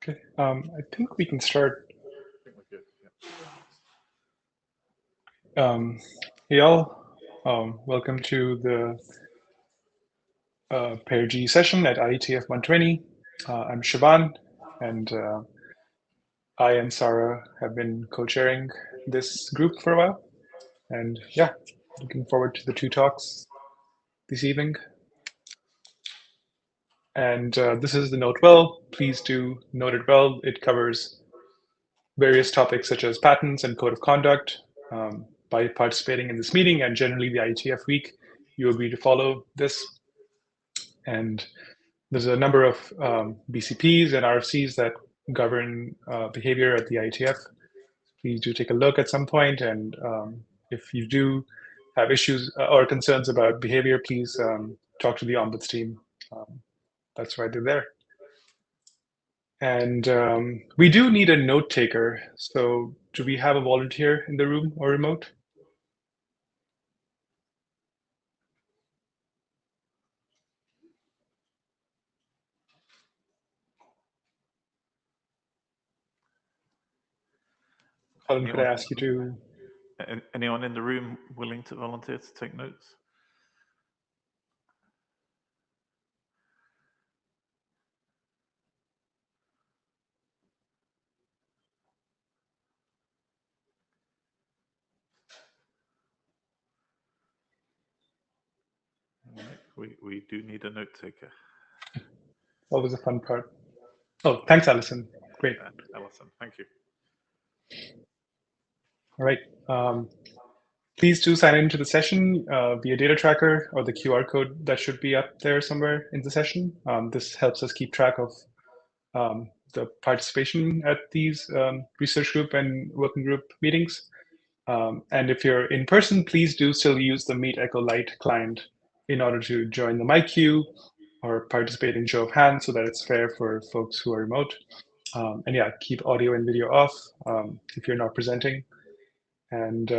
Okay, I think we can start. Hey all, welcome to the PEARG session at IETF 120. I'm Shaban, and I and Sarah have been co-chairing this group for a while. And yeah, looking forward to the two talks this evening. And this is the note well. Please do note it well. It covers various topics such as patents and code of conduct. By participating in this meeting and generally the IETF week, you agree to follow this. And there's a number of BCPs and RFCs that govern behavior at the IETF. Please do take a look at some point. And if you do have issues or concerns about behavior, please talk to the Ombuds team. That's why they're there. And we do need a note taker. So do we have a volunteer in the room or remote? Colin, could I ask you to? Anyone in the room willing to volunteer to take notes? We do need a note taker. What was the fun part? Oh, thanks, Alison. Great. Alison, thank you. All right. Please do sign into the session via data tracker or the QR code that should be up there somewhere in the session. This helps us keep track of the participation at these research group and working group meetings. And if you're in person, please do still use the Meet Echo Lite client in order to join the mic queue or participate in show of hands so that it's fair for folks who are remote. And yeah, keep audio and video off if you're not presenting. And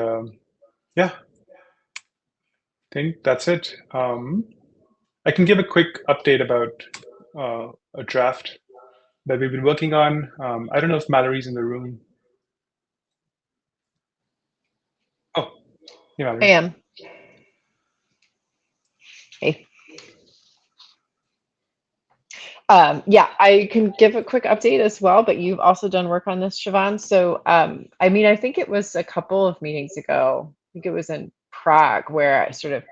yeah, I think that's it. I can give a quick update about a draft that we've been working on. I don't know if Mallory's in the room. Oh, yeah, Mallory. I am. Hey. Yeah, I can give a quick update as well, but you've also done work on this, Siobhan. So, I mean, I think it was a couple of meetings ago. I think it was in Prague where I sort of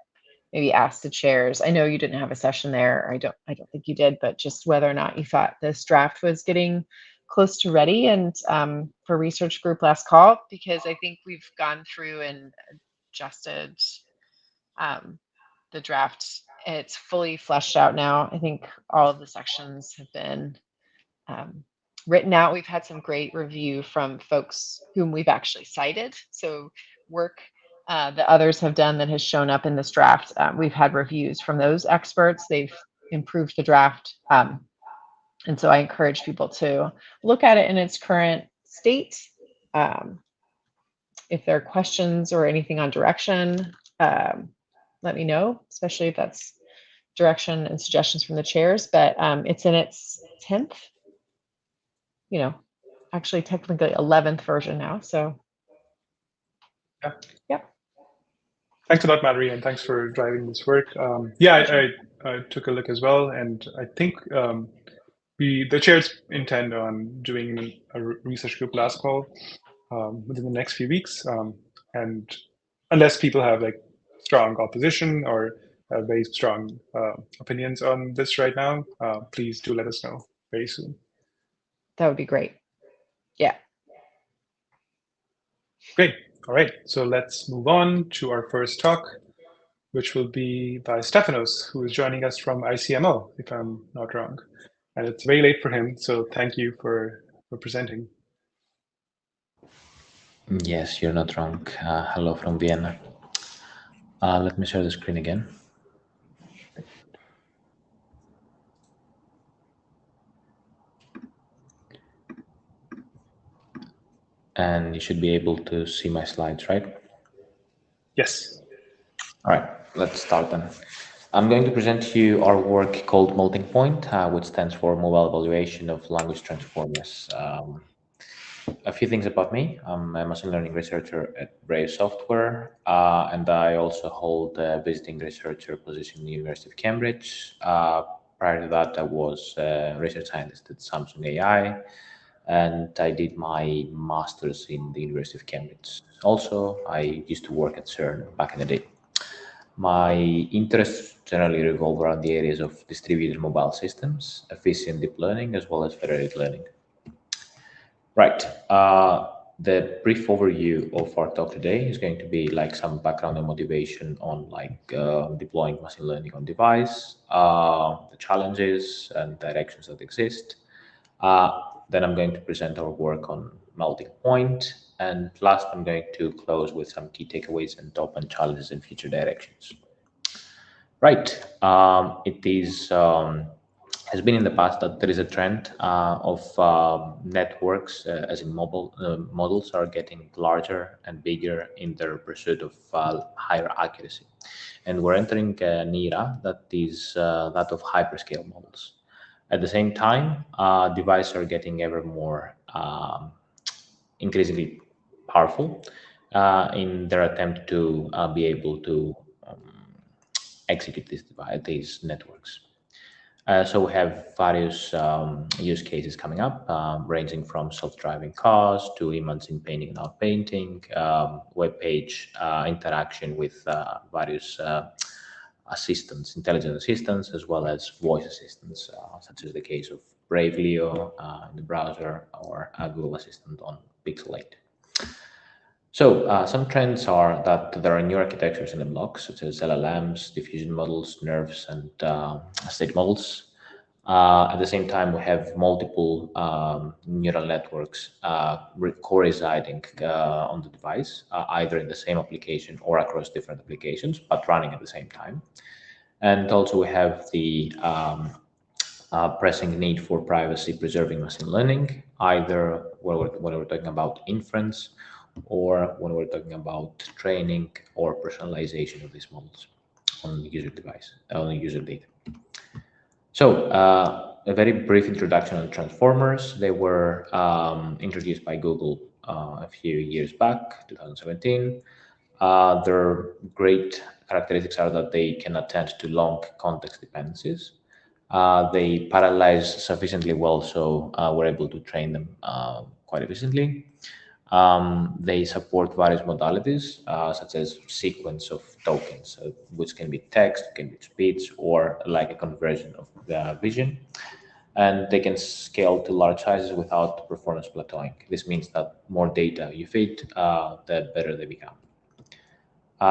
maybe asked the chairs. I know you didn't have a session there. I don't think you did, but just whether or not you thought this draft was getting close to ready and for research group last call, because I think we've gone through and adjusted the draft. It's fully fleshed out now. I think all of the sections have been written out. We've had some great review from folks whom we've actually cited. So work that others have done that has shown up in this draft. We've had reviews from those experts. They've improved the draft. And so I encourage people to look at it in its current state. If there are questions or anything on direction, let me know, especially if that's direction and suggestions from the chairs. But it's in its 10th, actually technically 11th version now. So yeah. Thanks a lot, Mallory, and thanks for driving this work. Yeah, I took a look as well, and I think the chairs intend on doing a research group last call within the next few weeks, and unless people have like strong opposition or very strong opinions on this right now, please do let us know very soon. That would be great. Yeah. Great. All right. So let's move on to our first talk, which will be by Stefanos, who is joining us from ICMO, if I'm not wrong. And it's very late for him, so thank you for presenting. Yes, you're not wrong. Hello from Vienna. Let me share the screen again. and you should be able to see my slides, right? Yes. All right, let's start then. I'm going to present to you our work called Melting Point, which stands for Mobile Evaluation of Language Transformers. A few things about me. I'm a machine learning researcher at Brave Software, and I also hold a visiting researcher position in the University of Cambridge. Prior to that, I was a research scientist at Samsung AI, and I did my master's in the University of Cambridge. Also, I used to work at CERN back in the day. My interests generally revolve around the areas of distributed mobile systems, efficient deep learning, as well as federated learning. Right. The brief overview of our talk today is going to be like some background and motivation on deploying machine learning on device, the challenges and directions that exist. Then I'm going to present our work on Melting Point. And last, I'm going to close with some key takeaways and open challenges and future directions. Right. It is has been in the past that there is a trend of networks, as in mobile models, are getting larger and bigger in their pursuit of higher accuracy. And we're entering an era that is that of hyperscale models. At the same time, devices are getting ever more increasingly powerful in their attempt to be able to execute these networks. So we have various use cases coming up, ranging from self-driving cars to imaging painting and out painting, web page interaction with various assistants, intelligent assistants, as well as voice assistants, such as the case of Brave Leo in the browser or Google Assistant on Pixel 8. So some trends are that there are new architectures in the block, such as LLMs, diffusion models, nerves, and state models. At the same time, we have multiple neural networks co-residing on the device, either in the same application or across different applications, but running at the same time. And also we have the pressing need for privacy-preserving machine learning, either when we're talking about inference or when we're talking about training or personalization of these models on the user device, on the user data. So a very brief introduction on transformers. They were introduced by Google a few years back, 2017. Their great characteristics are that they can attend to long context dependencies. They parallelize sufficiently well, so we're able to train them quite efficiently. They support various modalities, such as sequence of tokens, which can be text, can be speech, or like a conversion of vision. And they can scale to large sizes without performance plateauing. This means that more data you feed, the better they become.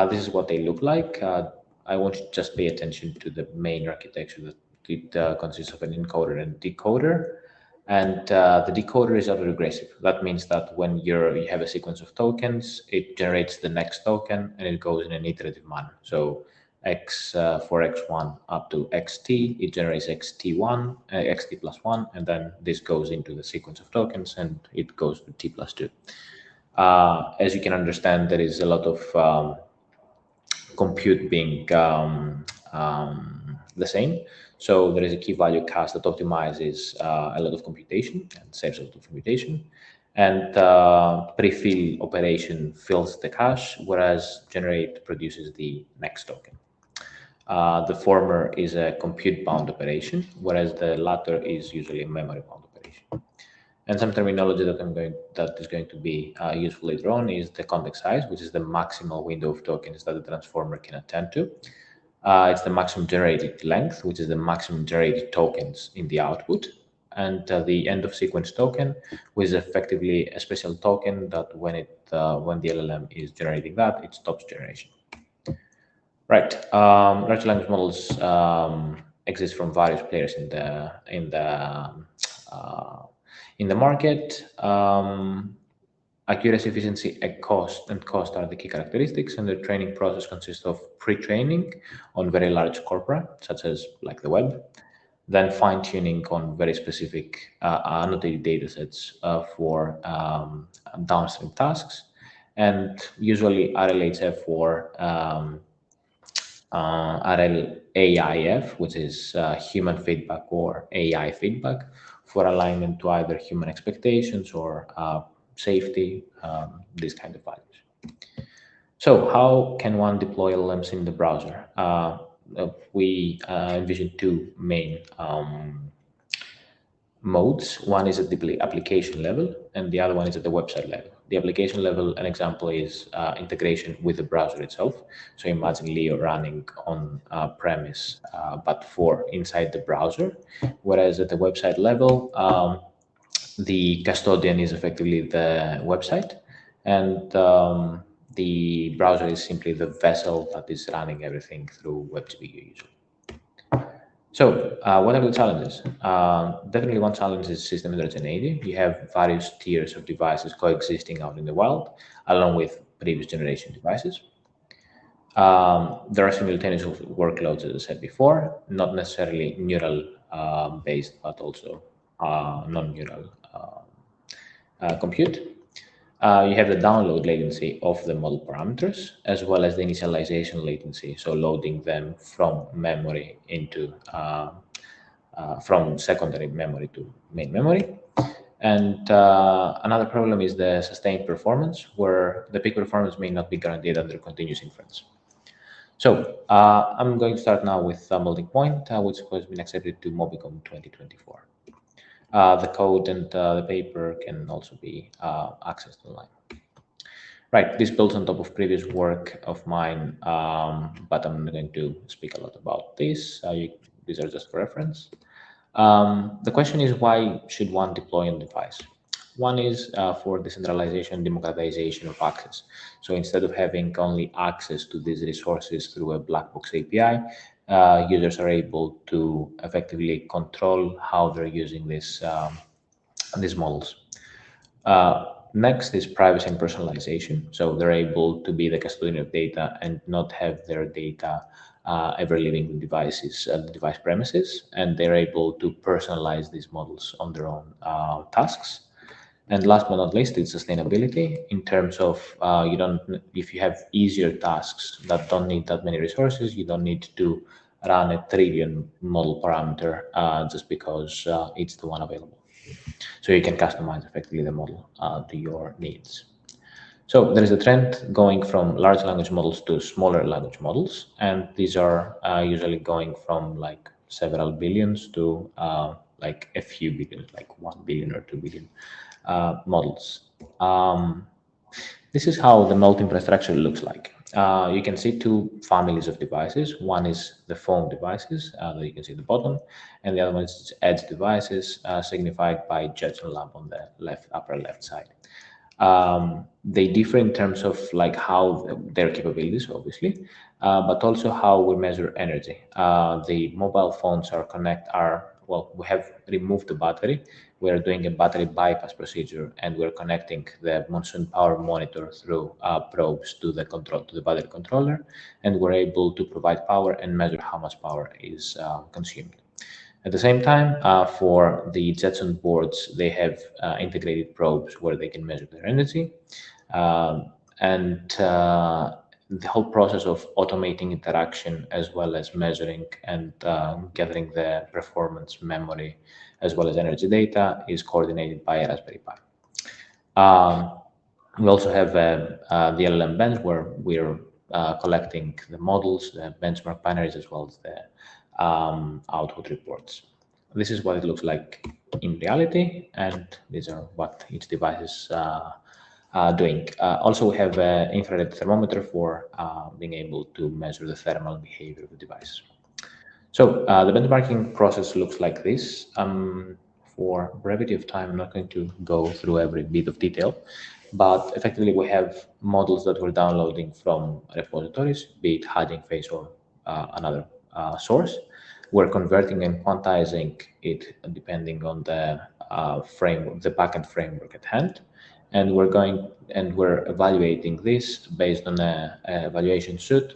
This is what they look like. I want you to just pay attention to the main architecture that it consists of an encoder and decoder. And the decoder is autoregressive. That means that when you have a sequence of tokens, it generates the next token and it goes in an iterative manner. So for x1 up to xt, it generates xt1, xt plus 1, and then this goes into the sequence of tokens and it goes to t plus 2. As you can understand, there is a lot of compute being the same. So there is a key value cache that optimizes a lot of computation and saves a lot of computation. And pre-fill operation fills the cache, whereas generate produces the next token. The former is a compute-bound operation, whereas the latter is usually a memory-bound operation. And some terminology that is going to be useful later on is the context size, which is the maximal window of tokens that the transformer can attend to. It's the maximum generated length, which is the maximum generated tokens in the output. And the end of sequence token, which is effectively a special token that when the LLM is generating that, it stops generation. Right. Large language models exist from various players in the market. Accuracy, efficiency, and cost are the key characteristics, and the training process consists of pre-training on very large corpora, such as like the web, then fine-tuning on very specific annotated data sets for downstream tasks, and usually RLHF for RLAIF, which is human feedback or AI feedback, for alignment to either human expectations or safety, these kind of values. So how can one deploy LLMs in the browser? We envision two main modes. One is at the application level, and the other one is at the website level. The application level, an example is integration with the browser itself. So imagine Leo running on premise, but for inside the browser. Whereas at the website level, the custodian is effectively the website, and the browser is simply the vessel that is running everything through WebGPU usually. So what are the challenges? Definitely one challenge is system heterogeneity. You have various tiers of devices coexisting out in the wild, along with previous generation devices. There are simultaneous workloads, as I said before, not necessarily neural based, but also non-neural compute. You have the download latency of the model parameters, as well as the initialization latency, so loading them from memory into from secondary memory to main memory. And another problem is the sustained performance, where the peak performance may not be guaranteed under continuous inference. So I'm going to start now with melting point, which has been accepted to Mobicon 2024. The code and the paper can also be accessed online. Right, this builds on top of previous work of mine, but I'm not going to speak a lot about this. These are just for reference. The question is, why should one deploy on device? One is for decentralization, democratization of access. So instead of having only access to these resources through a black box API, users are able to effectively control how they're using these models. Next is privacy and personalization. So they're able to be the custodian of data and not have their data ever leaving the device premises, and they're able to personalize these models on their own tasks. And last but not least, it's sustainability in terms of if you have easier tasks that don't need that many resources, you don't need to run a trillion model parameter just because it's the one available. So you can customize effectively the model to your needs. So there is a trend going from large language models to smaller language models, and these are usually going from like several billions to like a few billions, like 1 billion or 2 billion models. This is how the melt infrastructure looks like. You can see two families of devices. One is the phone devices that you can see at the bottom, and the other one is edge devices signified by Jetson lamp on the upper left side. They differ in terms of like how their capabilities, obviously, but also how we measure energy. The mobile phones we have removed the battery. We are doing a battery bypass procedure, and we're connecting the monsoon power monitor through probes to the battery controller, and we're able to provide power and measure how much power is consumed. At the same time, for the Jetson boards, they have integrated probes where they can measure their energy, and the whole process of automating interaction as well as measuring and gathering the performance, memory, as well as energy data is coordinated by a Raspberry Pi. We also have the LLM bench where we're collecting the models, the benchmark binaries, as well as the output reports. This is what it looks like in reality, and these are what each device is doing. Also, we have an infrared thermometer for being able to measure the thermal behavior of the device. So the benchmarking process looks like this. For brevity of time, I'm not going to go through every bit of detail, but effectively we have models that we're downloading from repositories, be it Hugging Face or another source. We're converting and quantizing it depending on the framework, the backend framework at hand, and we're evaluating this based on an evaluation suite.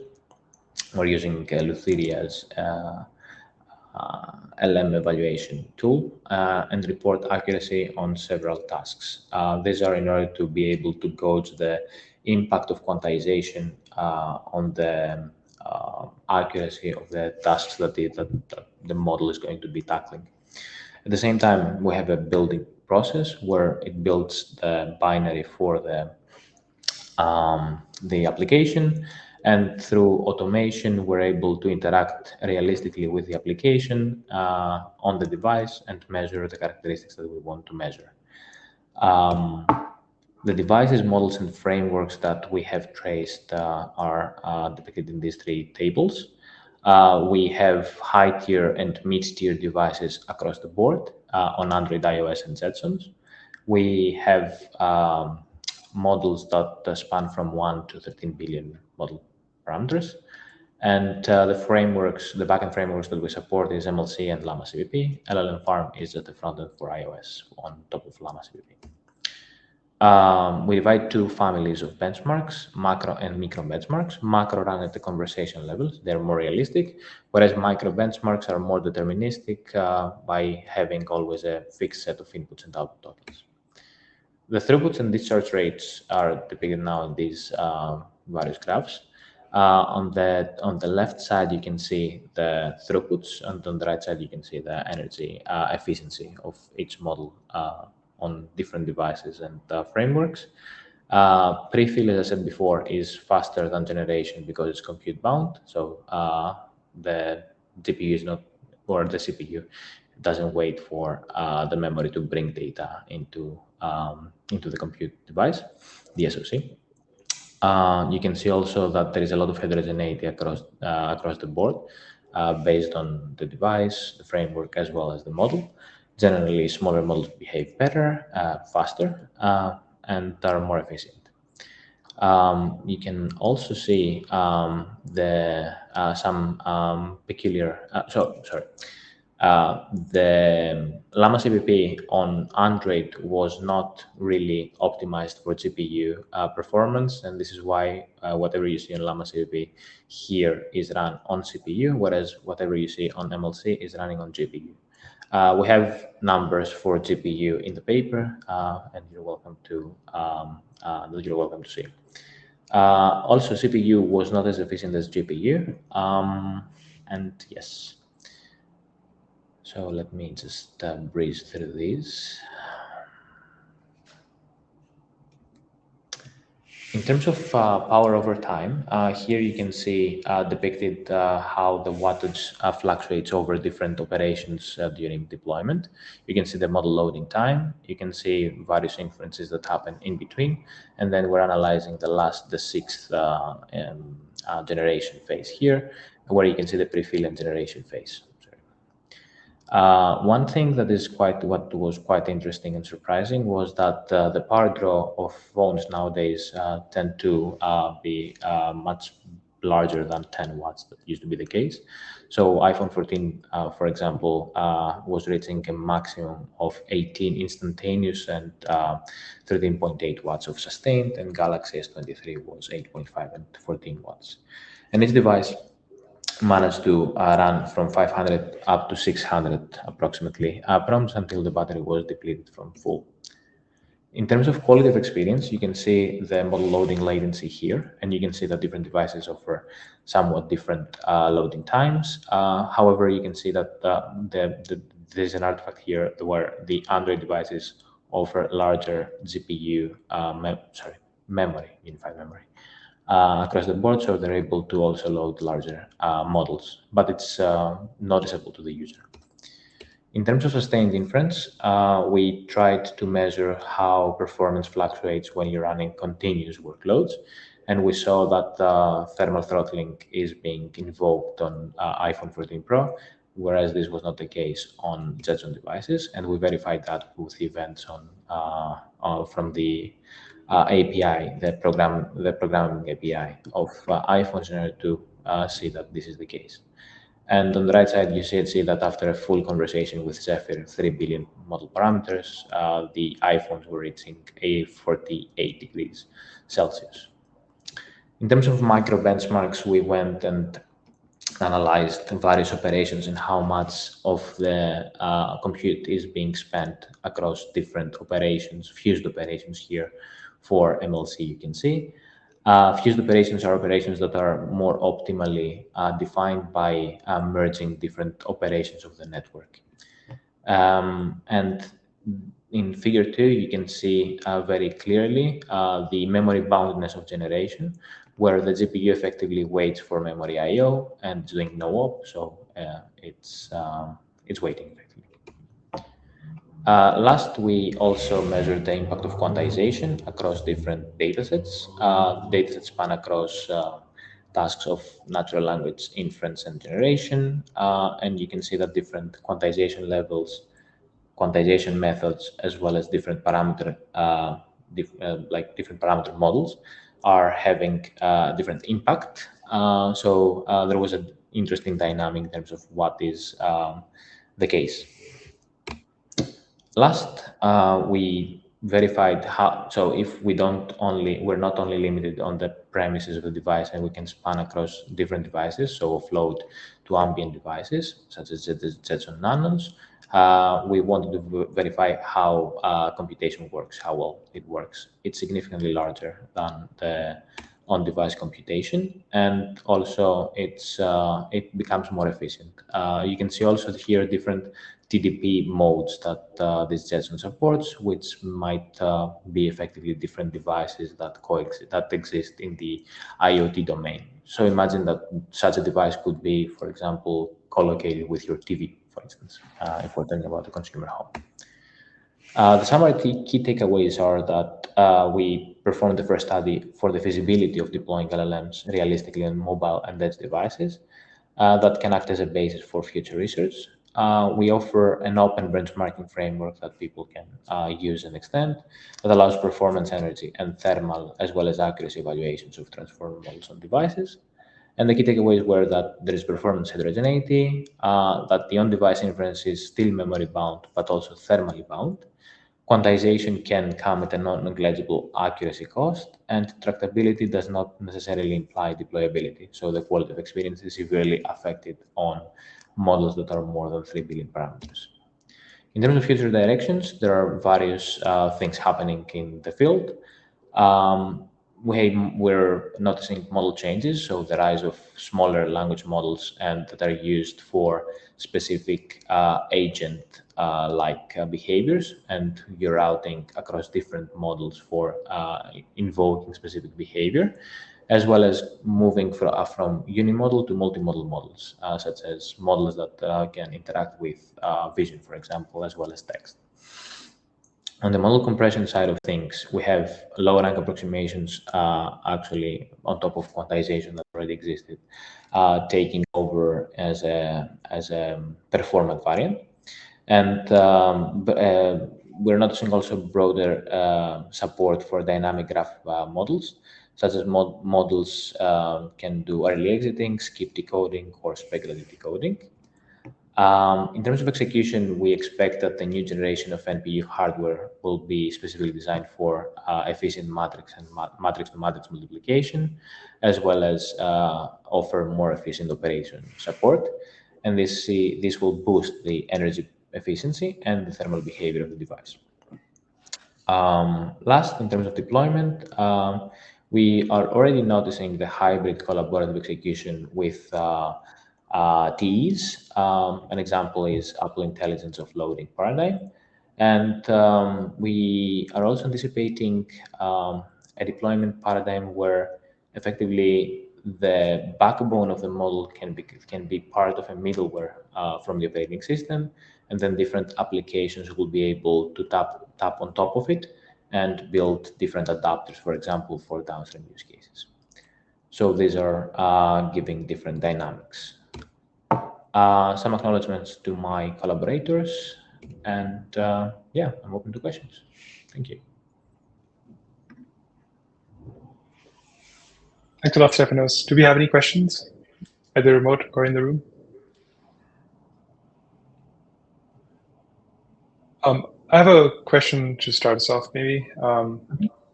We're using Lutheria's LM evaluation tool and report accuracy on several tasks. These are in order to be able to gauge the impact of quantization on the accuracy of the tasks that the model is going to be tackling. At the same time, we have a building process where it builds the binary for the application, and through automation, we're able to interact realistically with the application on the device and measure the characteristics that we want to measure. The devices, models, and frameworks that we have traced are depicted in these three tables. We have high-tier and mid-tier devices across the board on Android, iOS, and Jetsons. We have models that span from 1 to 13 billion model parameters. And the frameworks, the backend frameworks that we support is MLC and Llama CVP. LLM Farm is at the front end for iOS on top of Llama CVP. We divide two families of benchmarks, macro and micro benchmarks. Macro run at the conversation levels. They're more realistic, whereas micro benchmarks are more deterministic by having always a fixed set of inputs and output totals. The throughputs and discharge rates are depicted now in these various graphs. On the left side, you can see the throughputs, and on the right side, you can see the energy efficiency of each model on different devices and frameworks. Prefill, as I said before, is faster than generation because it's compute bound. So the GPU is not, or the CPU doesn't wait for the memory to bring data into the compute device, the SoC. You can see also that there is a lot of heterogeneity across the board based on the device, the framework, as well as the model. Generally, smaller models behave better, faster, and are more efficient. You can also see the Llama CVP on Android was not really optimized for GPU performance, and this is why whatever you see on Llama CVP here is run on CPU, whereas whatever you see on MLC is running on GPU. We have numbers for GPU in the paper, and you're welcome to see. Also, CPU was not as efficient as GPU, and yes. So let me just breeze through these. In terms of power over time, here you can see depicted how the wattage fluctuates over different operations during deployment. You can see the model loading time. You can see various inferences that happen in between. And then we're analyzing the sixth generation phase here, where you can see the prefill and generation phase. One thing that was quite interesting and surprising was that the power draw of phones nowadays tend to be much larger than 10 watts. That used to be the case. So iPhone 14, for example, was reaching a maximum of 18 instantaneous and 13.8 watts of sustained, and Galaxy S23 was 8.5 and 14 watts. And each device managed to run from 500 up to 600 approximately prompts until the battery was depleted from full. In terms of quality of experience, you can see the model loading latency here, and you can see that different devices offer somewhat different loading times. However, you can see that there's an artifact here where the Android devices offer larger GPU unified memory. Across the board, so they're able to also load larger models, but it's noticeable to the user. In terms of sustained inference, we tried to measure how performance fluctuates when you're running continuous workloads, and we saw that thermal throttling is being invoked on iPhone 14 Pro, whereas this was not the case on Jetson devices, and we verified that with events from the API, the programming API of iPhones in order to see that this is the case. And on the right side, you see that after a full conversation with Zephyr, 3 billion model parameters, the iPhones were reaching 48 degrees Celsius. In terms of micro benchmarks, we went and analyzed various operations and how much of the compute is being spent across different operations, fused operations here for MLC, you can see. Fused operations are operations that are more optimally defined by merging different operations of the network. And in figure 2, you can see very clearly the memory boundedness of generation, where the GPU effectively waits for memory I/O and doing no op, so it's waiting effectively. Last, we also measured the impact of quantization across different datasets. Datasets span across tasks of natural language inference and generation, and you can see that different quantization levels, quantization methods, as well as different parameter different parameter models are having different impact. So there was an interesting dynamic in terms of what is the case. Last, we verified how, so if we're not only limited on the premises of the device, and we can span across different devices, so offload to ambient devices such as Jetson Nanos. We wanted to verify how computation works, how well it works. It's significantly larger than the on-device computation, and also it becomes more efficient. You can see also here different TDP modes that this Jetson supports, which might be effectively different devices that exist in the IoT domain. So imagine that such a device could be, for example, co-located with your TV, for instance, if we're talking about the consumer home. The summary key takeaways are that we performed the first study for the feasibility of deploying LLMs realistically on mobile and edge devices that can act as a basis for future research. We offer an open benchmarking framework that people can use and extend that allows performance, energy, and thermal, as well as accuracy evaluations of transformer models on devices. And the key takeaways were that there is performance heterogeneity, that the on-device inference is still memory bound, but also thermally bound. Quantization can come at a non-negligible accuracy cost, and tractability does not necessarily imply deployability. So the quality of experience is severely affected on models that are more than 3 billion parameters. In terms of future directions, there are various things happening in the field. We're noticing model changes, so the rise of smaller language models and that are used for specific agent-like behaviors, and you're routing across different models for invoking specific behavior, as well as moving from unimodal to multimodal models, such as models that can interact with vision, for example, as well as text. On the model compression side of things, we have lower rank approximations actually on top of quantization that already existed, taking over as a performant variant. And we're noticing also broader support for dynamic graph models, such as models can do early exiting, skip decoding, or speculative decoding. In terms of execution, we expect that the new generation of NPU hardware will be specifically designed for efficient matrix and matrix-to-matrix multiplication, as well as offer more efficient operation support. And this will boost the energy efficiency and the thermal behavior of the device. Last, in terms of deployment, we are already noticing the hybrid collaborative execution with TEs. An example is Apple Intelligence offloading paradigm. And we are also anticipating a deployment paradigm where effectively the backbone of the model can be part of a middleware from the operating system, and then different applications will be able to tap on top of it and build different adapters, for example, for downstream use cases. So these are giving different dynamics. Some acknowledgements to my collaborators, and yeah, I'm open to questions. Thank you. Thanks a lot, Stefanos. Do we have any questions, either remote or in the room? I have a question to start us off, maybe.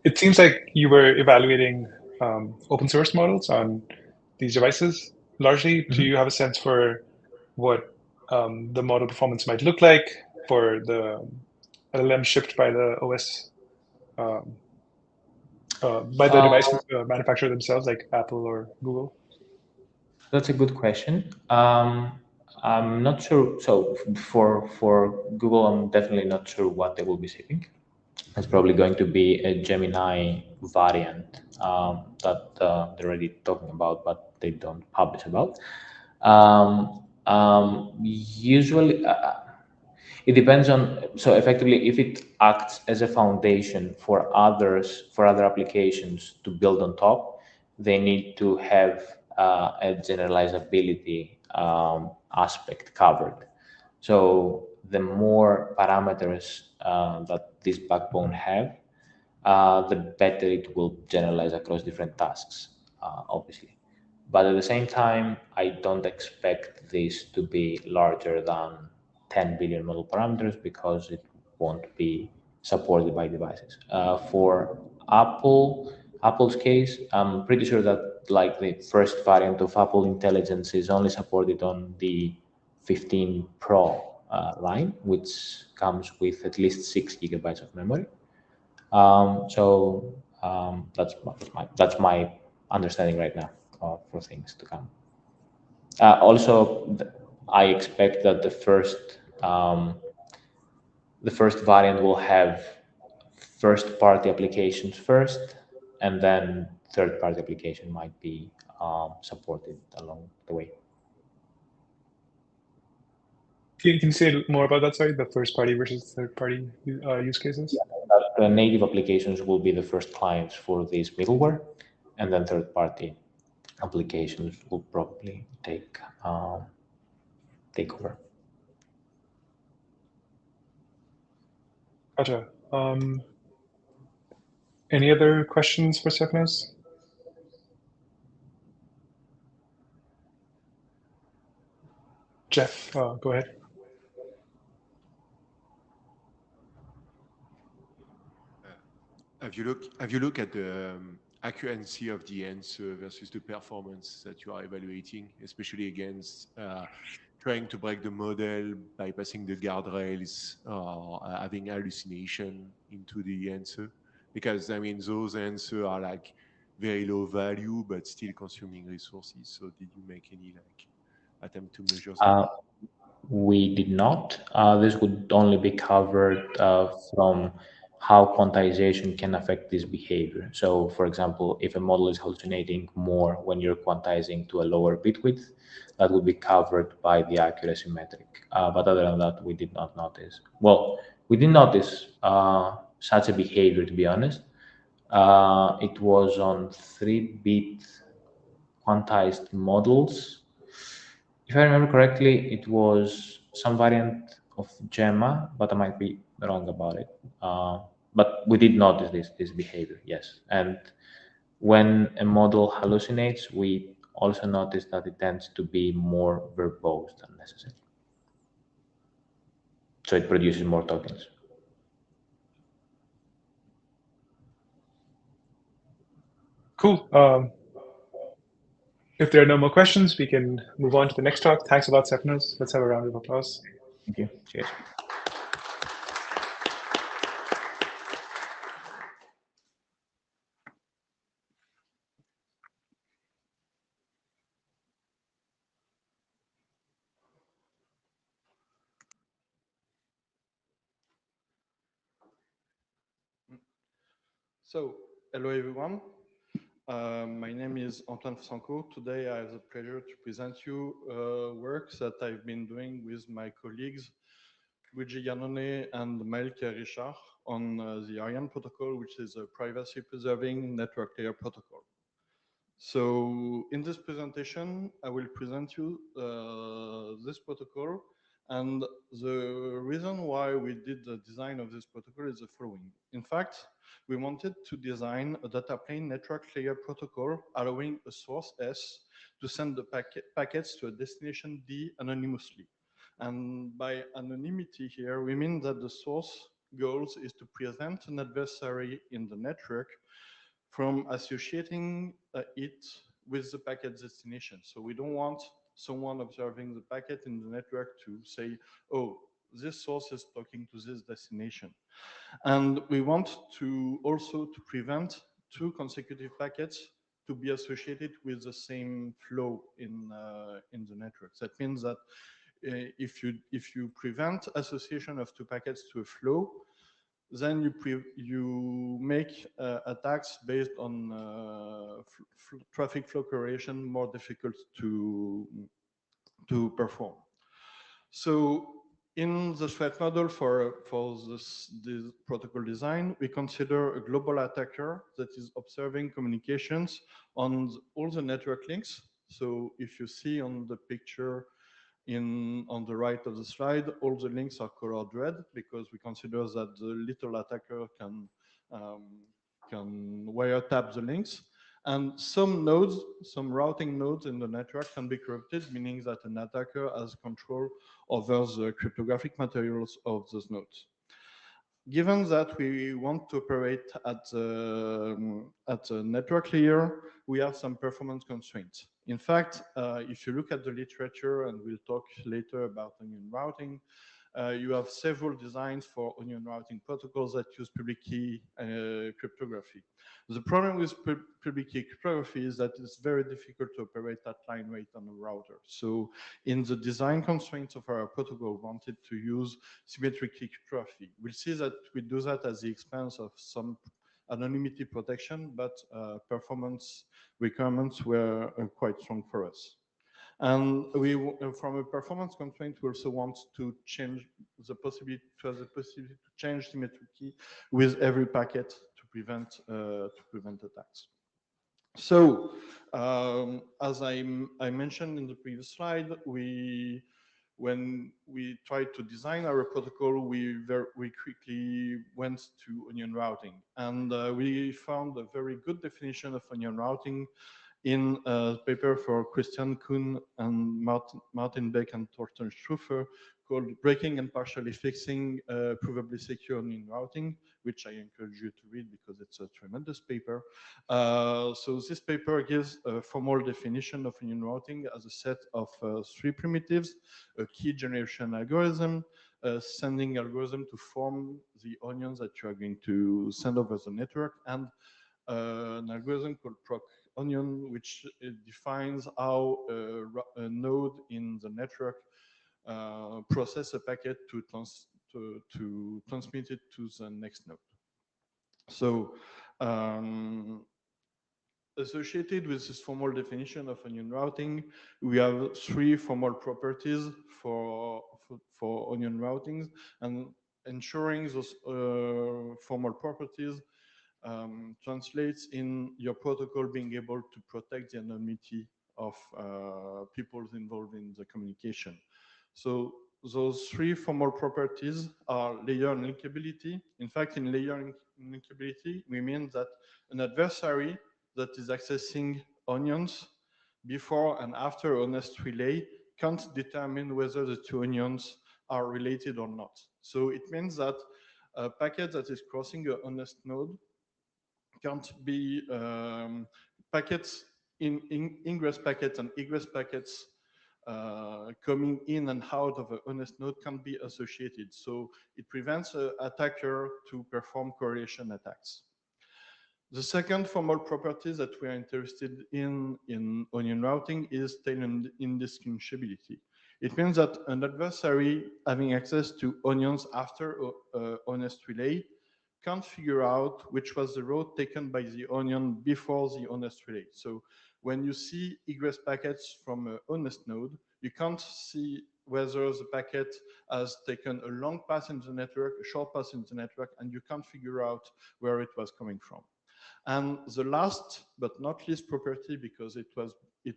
It seems like you were evaluating open source models on these devices. largely? Do you have a sense for what the model performance might look like for the LLM shipped by the OS, by the device manufacturer themselves, like Apple or Google? That's a good question. I'm not sure. So for Google, I'm definitely not sure what they will be shipping. It's probably going to be a Gemini variant that they're already talking about, but they don't publish about. Usually, it depends on. So effectively, if it acts as a foundation for others, for other applications to build on top, they need to have a generalizability aspect covered. So the more parameters that this backbone have, the better it will generalize across different tasks, obviously. But at the same time, I don't expect this to be larger than 10 billion model parameters because it won't be supported by devices. For Apple's case, I'm pretty sure that like the first variant of Apple Intelligence is only supported on the 15 Pro line, which comes with at least 6 GB of memory. That's my understanding right now for things to come. Also, I expect that the first variant will have first-party applications first, and then third-party application might be supported along the way. Can you say more about that? Sorry, the first party versus third party use cases? The native applications will be the first clients for this middleware, and then third-party applications will probably take over. Gotcha. Any other questions for Stefanos? Jeff, go ahead. Have you looked at the accuracy of the answer versus the performance that you are evaluating, especially against trying to break the model, bypassing the guardrails, or having hallucination into the answer? Because I mean, those answers are like very low value, but still consuming resources. So did you make any like attempt to measure that? We did not. This would only be covered from how quantization can affect this behavior. So, for example, if a model is hallucinating more when you're quantizing to a lower bit width, that would be covered by the accuracy metric. But other than that, we did not notice. Well, we did notice such a behavior, to be honest. It was on 3-bit quantized models. If I remember correctly, it was some variant of Gemma, but I might be wrong about it. But we did notice this behavior, yes. And when a model hallucinates, we also notice that it tends to be more verbose than necessary. So it produces more tokens. Cool. If there are no more questions, we can move on to the next talk. Thanks a lot, Stefanos. Let's have a round of applause. Thank you. Cheers. So, hello everyone. My name is Antoine Franco. Today I have the pleasure to present you work that I've been doing with my colleagues Luigi Ganone and Maelke Richard on the Ariane protocol, which is a privacy-preserving network layer protocol. So in this presentation, I will present you this protocol, and the reason why we did the design of this protocol is the following. In fact, we wanted to design a data plane network layer protocol allowing a source S to send the packets to a destination D anonymously. And by anonymity here, we mean that the source goals is to prevent an adversary in the network from associating it with the packet destination. So we don't want someone observing the packet in the network to say, oh, this source is talking to this destination. And we want to also to prevent two consecutive packets to be associated with the same flow in the network. That means that if you prevent association of two packets to a flow, then you make attacks based on traffic flow correlation more difficult to perform. So in the threat model for this protocol design, we consider a global attacker that is observing communications on all the network links. So if you see on the picture on the right of the slide, all the links are colored red because we consider that the little attacker can wiretap the links. And some nodes, some routing nodes in the network can be corrupted, meaning that an attacker has control over the cryptographic materials of those nodes. Given that we want to operate at the network layer, we have some performance constraints. In fact, if you look at the literature, and we'll talk later about onion routing, you have several designs for onion routing protocols that use public key cryptography. The problem with public key cryptography is that it's very difficult to operate at line rate on a router. So in the design constraints of our protocol, we wanted to use symmetric key cryptography. We'll see that we do that at the expense of some anonymity protection, but performance requirements were quite strong for us. And from a performance constraint, we also want to change the possibility to change symmetric key with every packet to prevent attacks. So, as I mentioned in the previous slide, when we tried to design our protocol, we quickly went to onion routing, and we found a very good definition of onion routing in a paper for Christian Kuhn and Martin Beck and Thorsten Struffer called Breaking and Partially Fixing Provably Secure Onion Routing, which I encourage you to read because it's a tremendous paper. So this paper gives a formal definition of onion routing as a set of three primitives: a key generation algorithm, a sending algorithm to form the onions that you are going to send over the network, and an algorithm called proc onion, which defines how a node in the network process a packet to transmit it to the next node. So associated with this formal definition of onion routing, we have three formal properties for onion routings, and ensuring those formal properties translates in your protocol being able to protect the anonymity of people involved in the communication. So those three formal properties are layer and linkability. In fact, in layer and linkability, we mean that an adversary that is accessing onions before and after honest relay can't determine whether the two onions are related or not. So it means that a packet that is crossing an honest node can't be packets in ingress packets and egress packets coming in and out of an honest node can be associated. So it prevents an attacker to perform correlation attacks. The second formal property that we are interested in onion routing is tail indistinguishability. It means that an adversary having access to onions after honest relay can't figure out which was the route taken by the onion before the honest relay. So when you see egress packets from an honest node, you can't see whether the packet has taken a long path in the network, a short path in the network, and you can't figure out where it was coming from. And the last but not least property, because it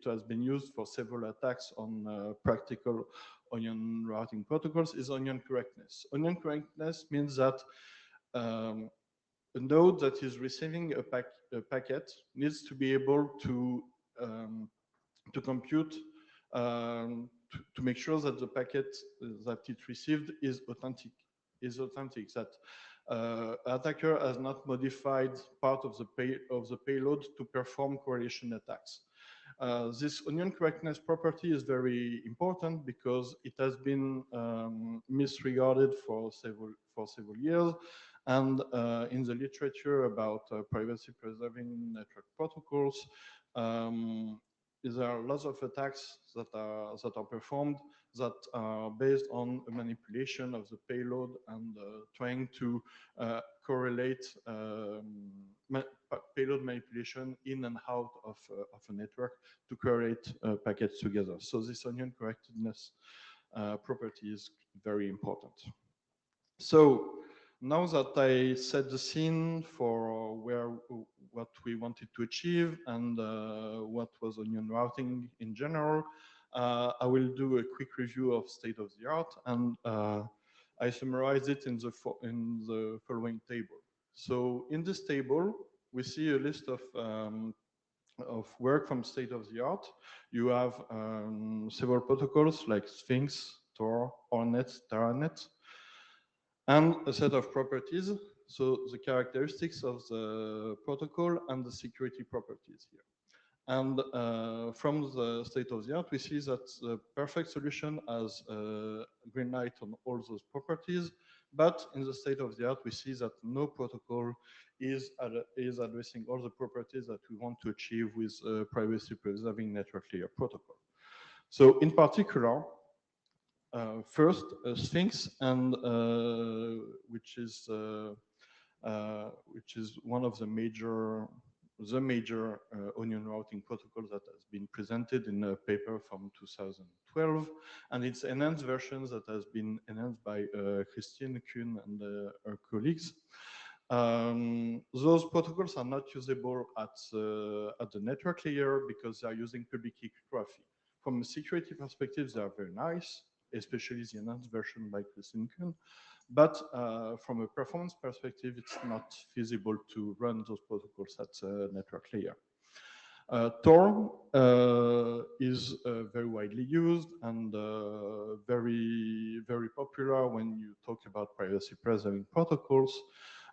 has been used for several attacks on practical onion routing protocols, is onion correctness. Onion correctness means that a node that is receiving a packet needs to be able to compute to make sure that the packet that it received is authentic. That attacker has not modified part of the payload to perform correlation attacks. This onion correctness property is very important because it has been misregarded for several years. And in the literature about privacy-preserving network protocols, there are lots of attacks that are performed that are based on a manipulation of the payload and trying to correlate payload manipulation in and out of a network to correlate packets together. So this onion correctness property is very important. So now that I set the scene for what we wanted to achieve and what was onion routing in general, I will do a quick review of state of the art, and I summarize it in the following table. So in this table, we see a list of work from state of the art. You have several protocols like Sphinx, Tor, Hornet, Teranet, and a set of properties. So the characteristics of the protocol and the security properties here. And from the state of the art, we see that the perfect solution has green light on all those properties. But in the state of the art, we see that no protocol is addressing all the properties that we want to achieve with a privacy-preserving network layer protocol. So in particular, first, Sphinx, and which is one of the major onion routing protocol that has been presented in a paper from 2012, and it's enhanced versions that has been enhanced by Christine Kuhn and her colleagues. Those protocols are not usable at the network layer because they are using public key cryptography. From a security perspective, they are very nice, especially the enhanced version by Christine Kuhn. But from a performance perspective, it's not feasible to run those protocols at the network layer. Tor is very widely used and very, very popular when you talk about privacy-preserving protocols.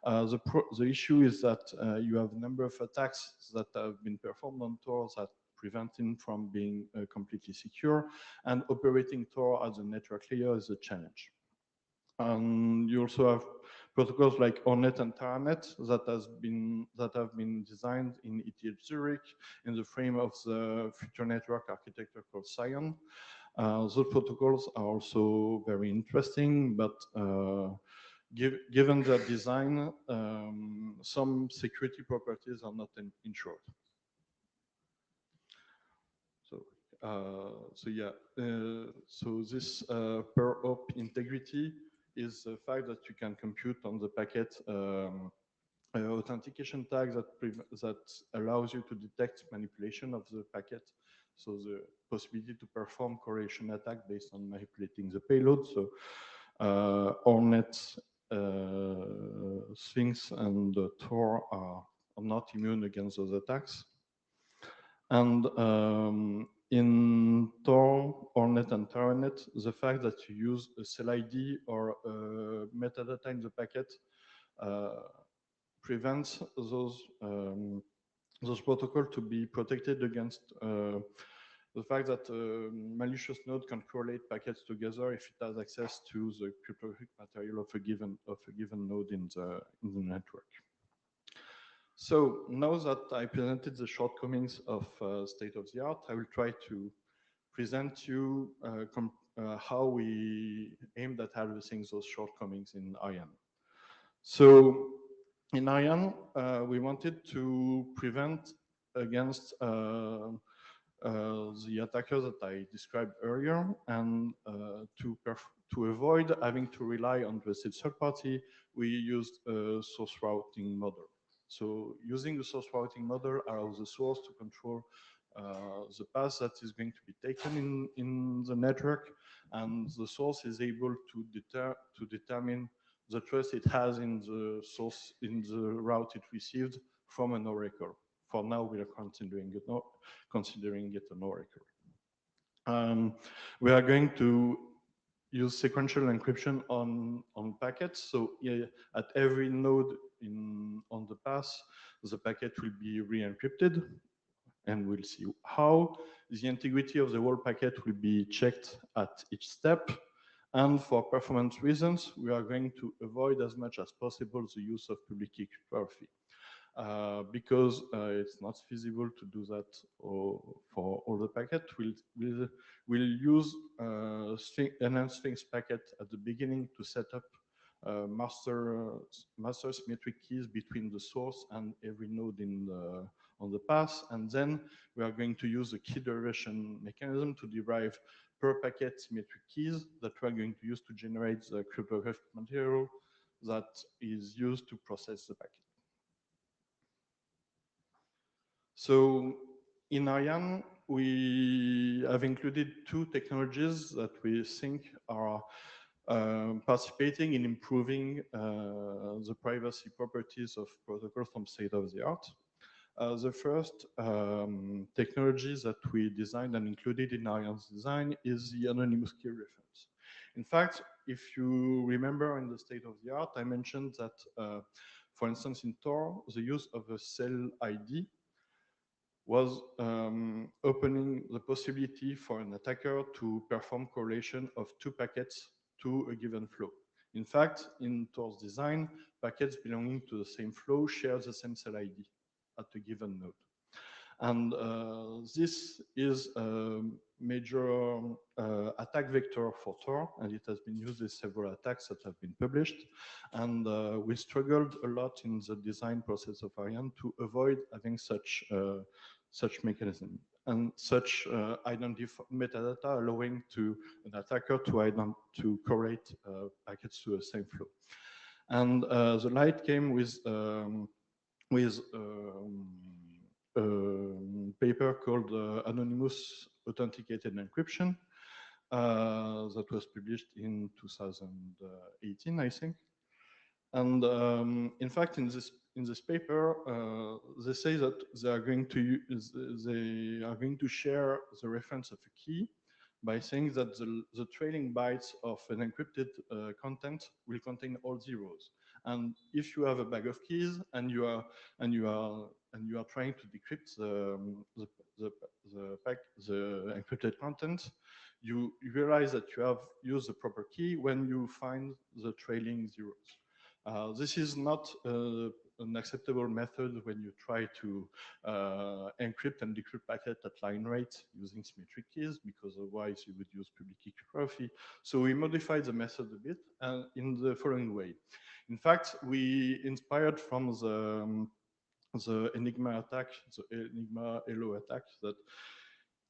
The issue is that you have a number of attacks that have been performed on Tor that prevent him from being completely secure, and operating Tor at the network layer is a challenge. You also have protocols like Hornet and Teranet that have been designed in ETH Zurich in the frame of the future network architecture called Scion. Those protocols are also very interesting, but given their design, some security properties are not ensured. So this per op integrity is the fact that you can compute on the packet authentication tag that allows you to detect manipulation of the packet. So the possibility to perform correlation attack based on manipulating the payload. So Hornet, Sphinx, and Tor are not immune against those attacks. And in Tor, Hornet, and Teranet, the fact that you use a cell ID or metadata in the packet prevents those protocols to be protected against the fact that a malicious node can correlate packets together if it has access to the cryptographic material of a given node in the network. So now that I presented the shortcomings of state of the art, I will try to present you how we aimed at addressing those shortcomings in IAN. So in IAN, we wanted to prevent against the attackers that I described earlier, and to avoid having to rely on the third party, we used a source routing model. So using the source routing model allows the source to control the path that is going to be taken in the network, and the source is able to determine the trust it has in the source, in the route it received from an oracle. For now, we are considering it an oracle. We are going to use sequential encryption on packets. So at every node on the path, the packet will be re-encrypted. and we'll see how the integrity of the whole packet will be checked at each step. And for performance reasons, we are going to avoid as much as possible the use of public key cryptography. Because it's not feasible to do that for all the packet. We'll use enhanced strings packet at the beginning to set up master symmetric keys between the source and every node on the path, and then we are going to use a key derivation mechanism to derive per packet symmetric keys that we are going to use to generate the cryptographic material that is used to process the packet. So in Ariane, we have included two technologies that we think are participating in improving the privacy properties of protocols from state of the art. The first technology that we designed and included in Ariane's design is the anonymous key reference. In fact, if you remember in the state of the art, I mentioned that, for instance, in Tor, the use of a cell ID was opening the possibility for an attacker to perform correlation of two packets to a given flow. In fact, in Tor's design, packets belonging to the same flow share the same cell ID at a given node. And this is a major attack vector for Tor, and it has been used in several attacks that have been published. And we struggled a lot in the design process of Ariane to avoid having such mechanism and such metadata allowing to an attacker to correlate packets to the same flow. And the light came with paper called Anonymous Authenticated Encryption that was published in 2018, I think. And in fact, in this paper, they say that they are going to share the reference of a key by saying that the trailing bytes of an encrypted content will contain all zeros. And if you have a bag of keys and you are trying to decrypt the encrypted content, you realize that you have used the proper key when you find the trailing zeros. This is not an acceptable method when you try to encrypt and decrypt packet at line rate using symmetric keys, because otherwise you would use public key cryptography. So we modified the method a bit in the following way. In fact, we inspired from the Enigma attack, the Enigma Elo attack, that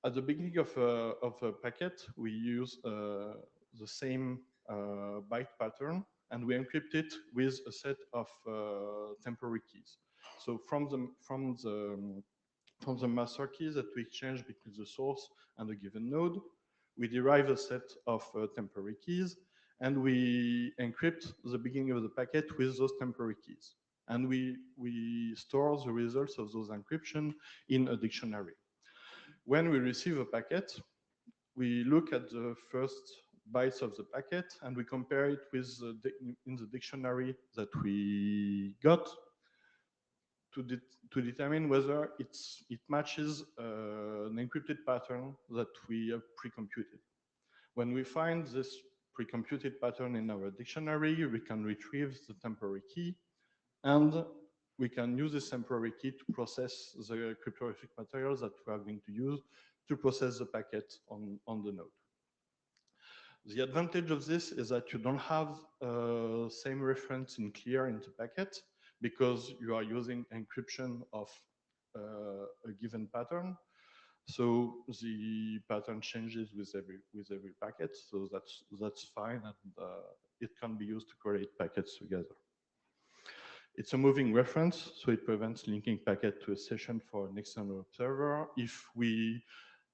at the beginning of a packet, we use the same byte pattern, and we encrypt it with a set of temporary keys. So from the master keys that we exchange between the source and a given node, we derive a set of temporary keys, and we encrypt the beginning of the packet with those temporary keys. And we store the results of those encryption in a dictionary. When we receive a packet, we look at the first bytes of the packet and we compare it with in the dictionary that we got to determine whether it matches an encrypted pattern that we have pre-computed. When we find this pre-computed pattern in our dictionary, we can retrieve the temporary key, and we can use this temporary key to process the cryptographic materials that we are going to use to process the packet on the node. The advantage of this is that you don't have same reference in clear in the packet, because you are using encryption of a given pattern. So the pattern changes with every packet. So that's fine, and it can be used to correlate packets together. It's a moving reference, so it prevents linking packet to a session for an external observer. If we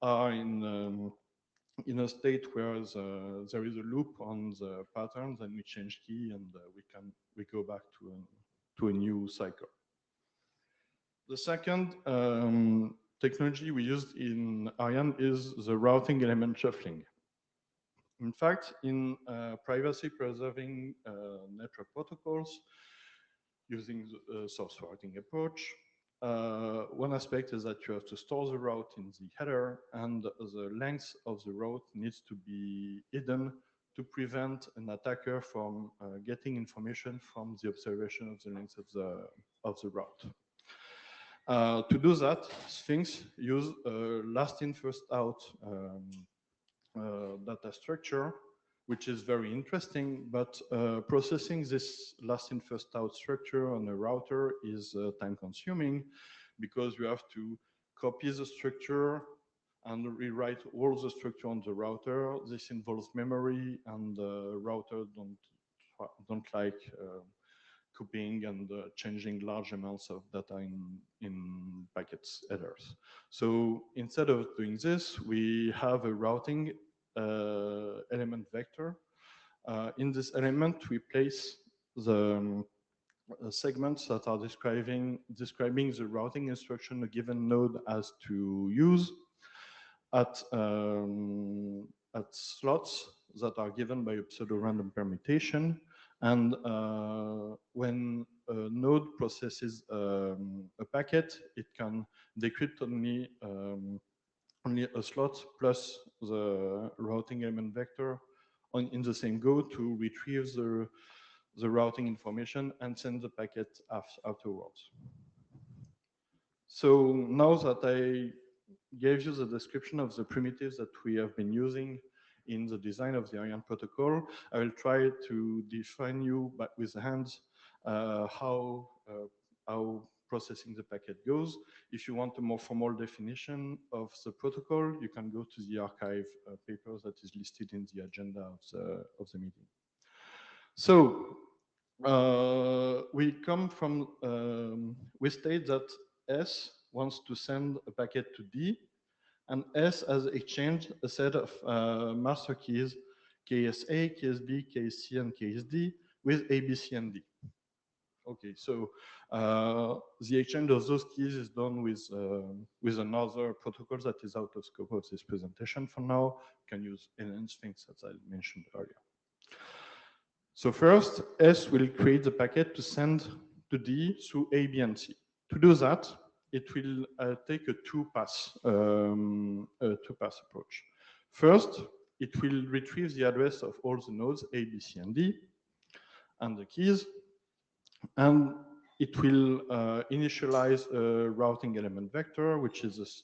are in a state where there is a loop on the pattern, then we change key and we go back to a new cycle. The second technology we used in Ariane is the routing element shuffling. In fact, in privacy-preserving network protocols, using the source routing approach, one aspect is that you have to store the route in the header, and the length of the route needs to be hidden to prevent an attacker from getting information from the observation of the length of the route. To do that, Sphinx use a last in, first out data structure, which is very interesting, but processing this last in, first out structure on a router is time consuming, because you have to copy the structure and rewrite all the structure on the router. This involves memory, and the router don't like copying and changing large amounts of data in packets headers. So instead of doing this, we have a routing element vector. In this element, we place the segments that are describing the routing instruction a given node has to use at slots that are given by a pseudo-random permutation. And when a node processes a packet, it can decrypt only a slot plus the routing element vector in the same go to retrieve the routing information and send the packet afterwards. So now that I gave you the description of the primitives that we have been using in the design of the Ariane protocol, I will try to define you with the hands how processing the packet goes. If you want a more formal definition of the protocol, you can go to the archive paper that is listed in the agenda of the meeting. So we come from, we state that S wants to send a packet to D, and S has exchanged a set of master keys, KSA, KSB, KSC, and KSD with A, B, C, and D. Okay, so the exchange of those keys is done with another protocol that is out of scope of this presentation for now. You can use Enhancements, as I mentioned earlier. So first, S will create the packet to send to D through A, B, and C. To do that, it will take a two-pass approach. First, it will retrieve the address of all the nodes A, B, C, and D, and the keys, and it will initialize a routing element vector, which is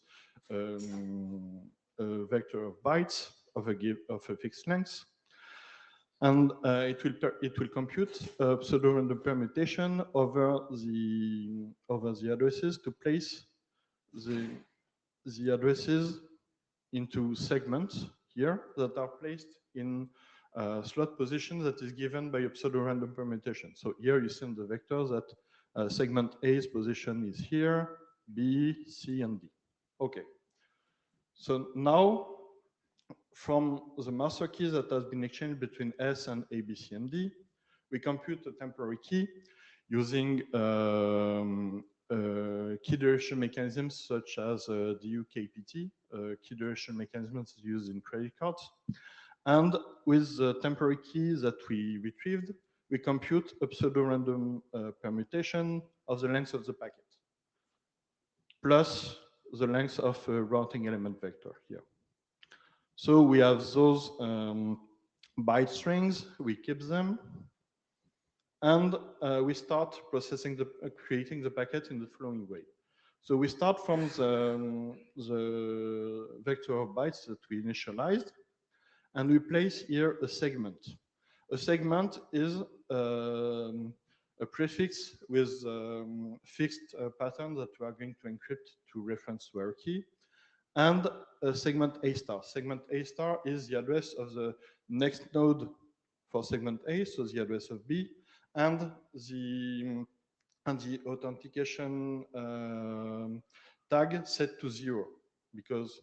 a vector of bytes of a fixed length. And it will compute a pseudo-random permutation over the addresses to place the addresses into segments here that are placed in slot position that is given by a pseudo-random permutation. So here you see in the vector that segment A's position is here, B, C, and D. Okay. So now, from the master key that has been exchanged between S and A, B, C, and D, we compute a temporary key using key duration mechanisms such as DUKPT, key duration mechanisms used in credit cards. And with the temporary key that we retrieved, we compute a pseudo-random permutation of the length of the packet, plus the length of a routing element vector here. So we have those byte strings, we keep them, and we start processing creating the packet in the following way. So we start from the vector of bytes that we initialized, and we place here a segment. A segment is a prefix with fixed pattern that we are going to encrypt to reference to our key, and a segment A star. Segment A star is the address of the next node for segment A, so the address of B, and the authentication tag set to 0, because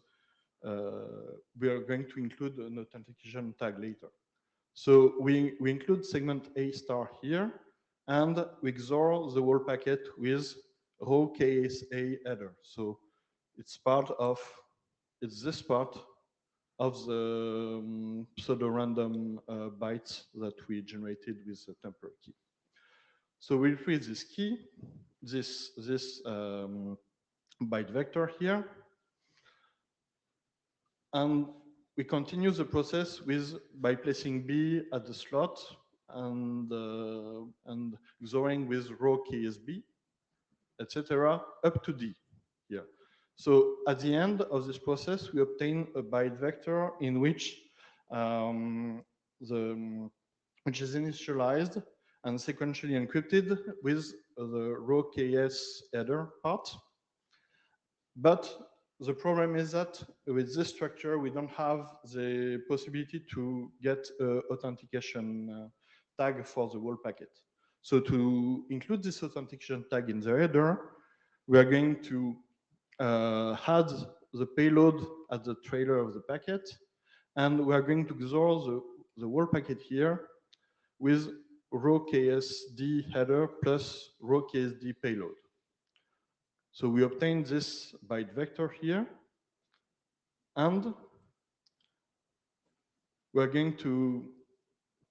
we are going to include an authentication tag later. So we include segment A star here, and we XOR the whole packet with row KSA header. So it's this part of the pseudo-random bytes that we generated with the temporary key. So we retrieve this key, this byte vector here, and we continue the process by placing B at the slot and XORing with row KSB, etc., up to D here. So at the end of this process, we obtain a byte vector in which which is initialized and sequentially encrypted with the row KS header part. But the problem is that with this structure, we don't have the possibility to get an authentication tag for the whole packet. So to include this authentication tag in the header, we are going to add the payload at the trailer of the packet, and we are going to XOR the whole packet here with row KSD header plus row KSD payload. So we obtain this byte vector here, and we're going to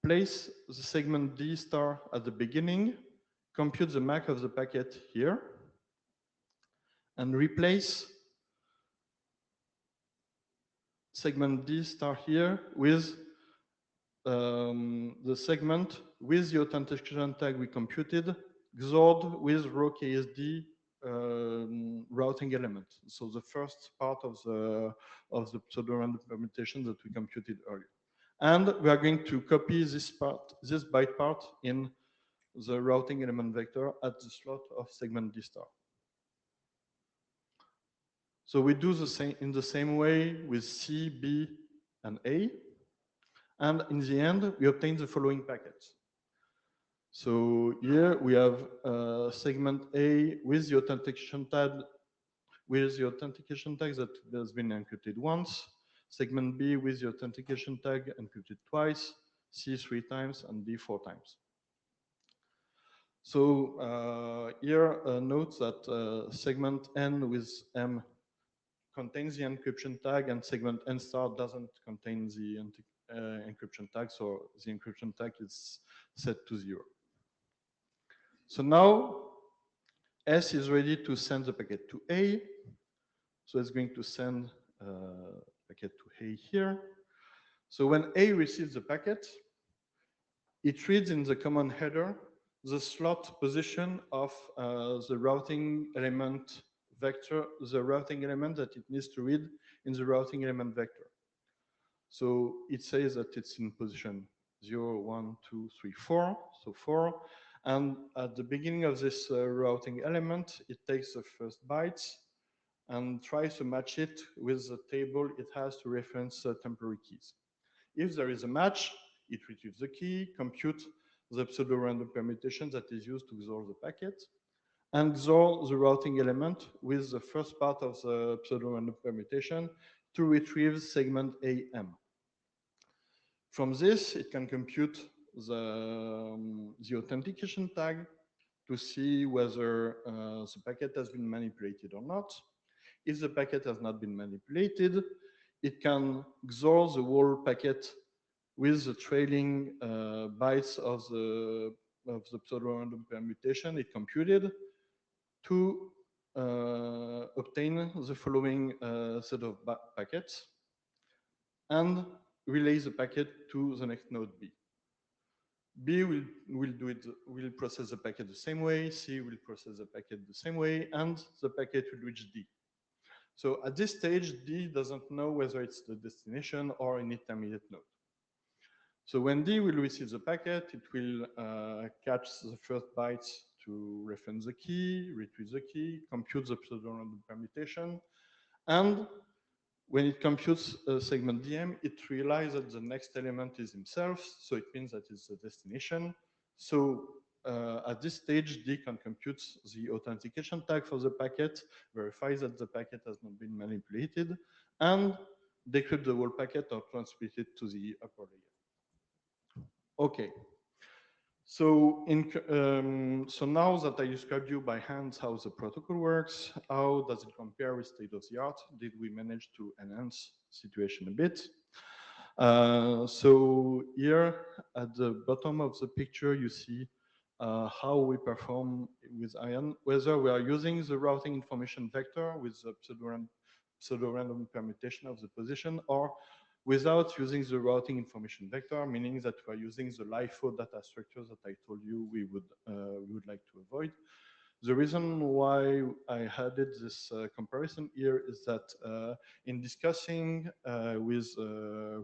place the segment D star at the beginning, compute the MAC of the packet here, and replace segment D star here with the segment with the authentication tag we computed, XORed with row KSD routing element. So the first part of the pseudo-random permutation that we computed earlier. And we are going to copy this byte part in the routing element vector at the slot of segment D star. So we do the same in the same way with C, B, and A. And in the end, we obtain the following packets. So here we have segment A with the authentication tag that has been encrypted once, segment B with the authentication tag encrypted twice, C 3 times, and D 4 times. So here note that segment N with M contains the encryption tag, and segment N star doesn't contain the encryption tag, so the encryption tag is set to 0. So now S is ready to send the packet to A. So it's going to send packet to A here. So when A receives the packet, it reads in the common header the slot position of the routing element vector, the routing element that it needs to read in the routing element vector. So it says that it's in position 0, 1, 2, 3, 4, so 4. And at the beginning of this routing element, it takes the first bytes and tries to match it with the table it has to reference temporary keys. If there is a match, it retrieves the key, computes the pseudo-random permutation that is used to XOR the packet, and XOR the routing element with the first part of the pseudo-random permutation to retrieve segment AM. From this, it can compute the authentication tag to see whether the packet has been manipulated or not. If the packet has not been manipulated, it can XOR the whole packet with the trailing bytes of the pseudo-random permutation it computed to obtain the following set of packets and relay the packet to the next node B. B will process the packet the same way, C will process the packet the same way, and the packet will reach D. So at this stage, D doesn't know whether it's the destination or an intermediate node. So when D will receive the packet, it will catch the first bytes to reference the key, retrieve the key, compute the pseudo-random permutation, and when it computes segment DM, it realizes that the next element is himself, so it means that it's the destination. So at this stage, D can compute the authentication tag for the packet, verifies that the packet has not been manipulated, and decrypt the whole packet or transmit it to the upper layer. Okay. So, so now that I described you by hand how the protocol works, how does it compare with state of the art? Did we manage to enhance the situation a bit? So here at the bottom of the picture, you see how we perform with ION, whether we are using the routing information vector with the pseudo-random permutation of the position, or without using the routing information vector, meaning that we are using the LIFO data structure that I told you we would like to avoid. The reason why I added this comparison here is that in discussing with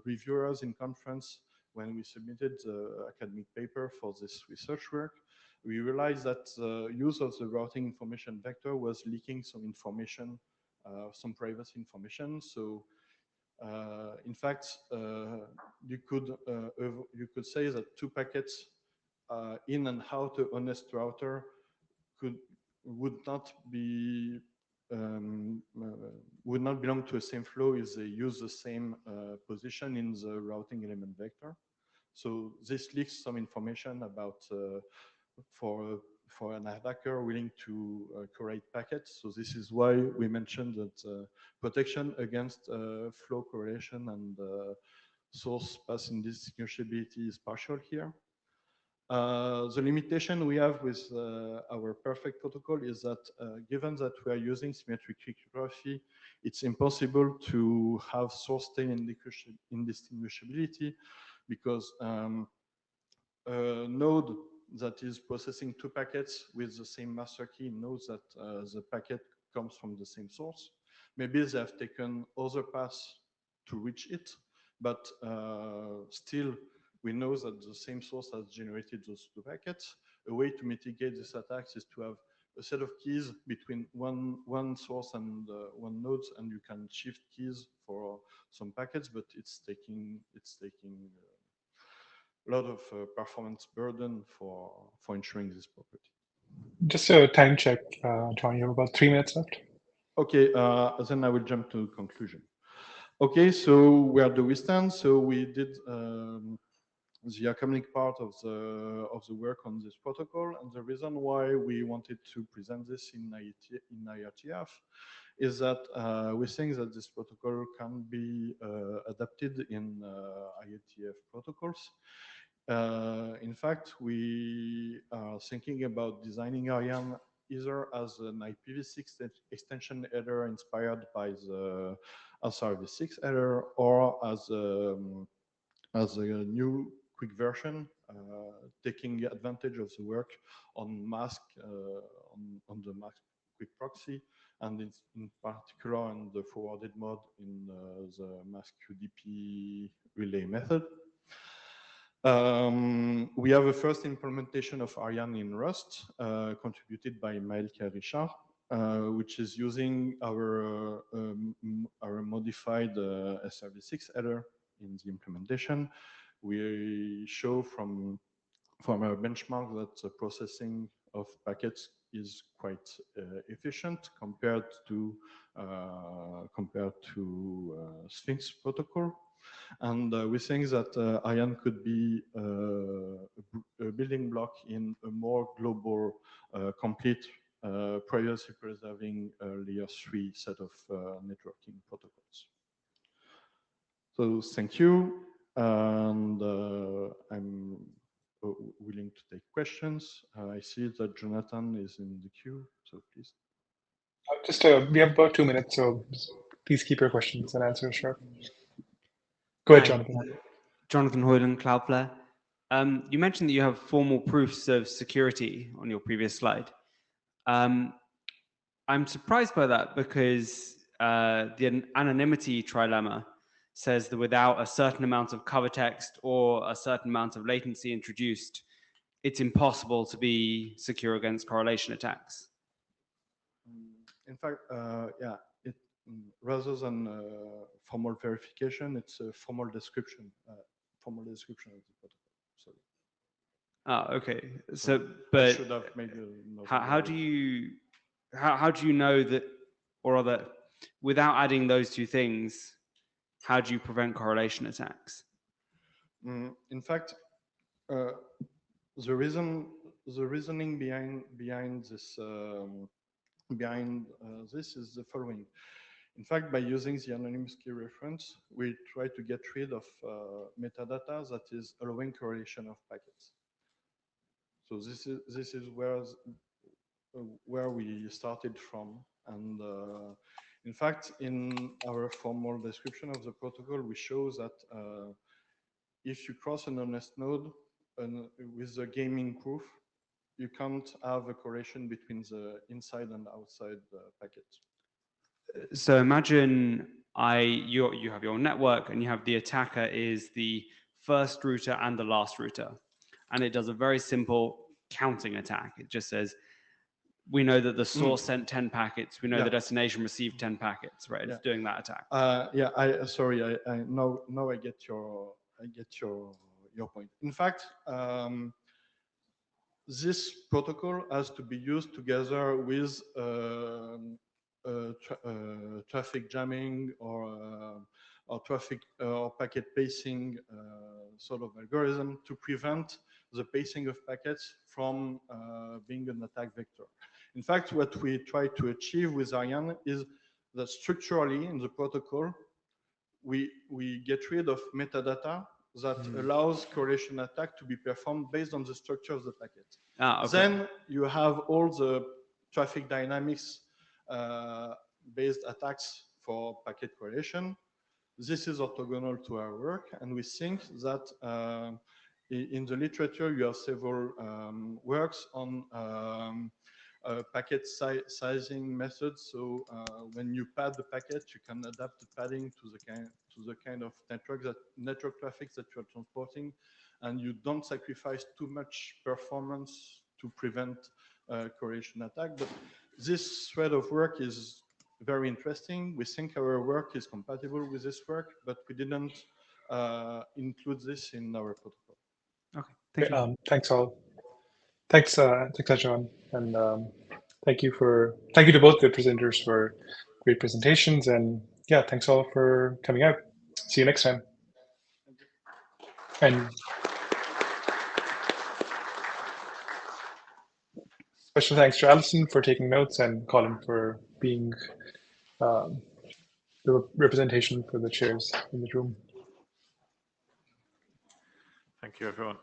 reviewers in conference, when we submitted the academic paper for this research work, we realized that the use of the routing information vector was leaking some information, some privacy information. So in fact, you could say that two packets in and out a honest router would not belong to the same flow if they use the same position in the routing element vector. So this leaks some information about for an attacker willing to correlate packets. So this is why we mentioned that protection against flow correlation and source path indistinguishability is partial here. The limitation we have with our perfect protocol is that given that we are using symmetric cryptography, it's impossible to have source tail indistinguishability because a node that is processing two packets with the same master key knows that the packet comes from the same source. Maybe they have taken other paths to reach it, but still we know that the same source has generated those two packets. A way to mitigate this attack is to have a set of keys between one source and one node, and you can shift keys for some packets, but it's taking a lot of performance burden for ensuring this property. Just a time check, John, you have about 3 minutes left. Okay, then I will jump to conclusion. Okay, so where do we stand? So we did the academic part of the work on this protocol, and the reason why we wanted to present this in IETF is that we think that this protocol can be adapted in IETF protocols. In fact, we are thinking about designing Ariane either as an IPv6 extension header inspired by the SRv6 header, or as a new quick version, taking advantage of the work on mask on the mask quick proxy, and in particular on the forwarded mode in the mask UDP relay method. We have a first implementation of Ariane in Rust, contributed by Maël Richard, which is using our modified SRv6 header in the implementation. We show from our benchmark that the processing of packets is quite efficient compared to Sphinx protocol. And we think that Ariane could be a building block in a more global, complete, privacy preserving layer 3 set of networking protocols. So thank you, and I'm willing to take questions. I see that Jonathan is in the queue, so please. We have about 2 minutes, so please keep your questions and answers short. Go ahead, Jonathan. Jonathan Hoyland, Cloudflare. You mentioned that you have formal proofs of security on your previous slide. I'm surprised by that because the anonymity trilemma says that without a certain amount of cover text or a certain amount of latency introduced, it's impossible to be secure against correlation attacks. In fact, yeah, rather than formal verification, it's a formal description of the protocol. Sorry. Ah, okay. So, but I should have made how do you know that, or rather, without adding those two things, how do you prevent correlation attacks? In fact, the reasoning behind this is the following. In fact, by using the anonymous key reference, we try to get rid of metadata that is allowing correlation of packets. So this is where we started from, and in fact, in our formal description of the protocol, we show that if you cross an honest node with the gaming proof, you can't have a correlation between the inside and outside packet. So imagine you have your network and you have the attacker is the first router and the last router. And it does a very simple counting attack. It just says, we know that the source sent 10 packets. We know the destination received 10 packets, right? It's doing that attack. Yeah, sorry, now I get your point. In fact, this protocol has to be used together with traffic jamming or traffic or packet pacing sort of algorithm to prevent the pacing of packets from being an attack vector. In fact, what we try to achieve with Ariane is that structurally in the protocol, we get rid of metadata that allows correlation attack to be performed based on the structure of the packet. Okay. Then you have all the traffic dynamics based attacks for packet correlation. This is orthogonal to our work, and we think that in the literature you have several works on packet sizing methods. So when you pad the packet, you can adapt the padding to the kind of network traffic that you're transporting, and you don't sacrifice too much performance to prevent correlation attack. But this thread of work is very interesting. We think our work is compatible with this work, but we didn't include this in our protocol. Okay, thank you. Thanks all. Thanks, John, and thank you to both the presenters for great presentations, and yeah, thanks all for coming out. See you next time. And special thanks to Alison for taking notes and Colin for being the representation for the chairs in the room. Thank you, everyone.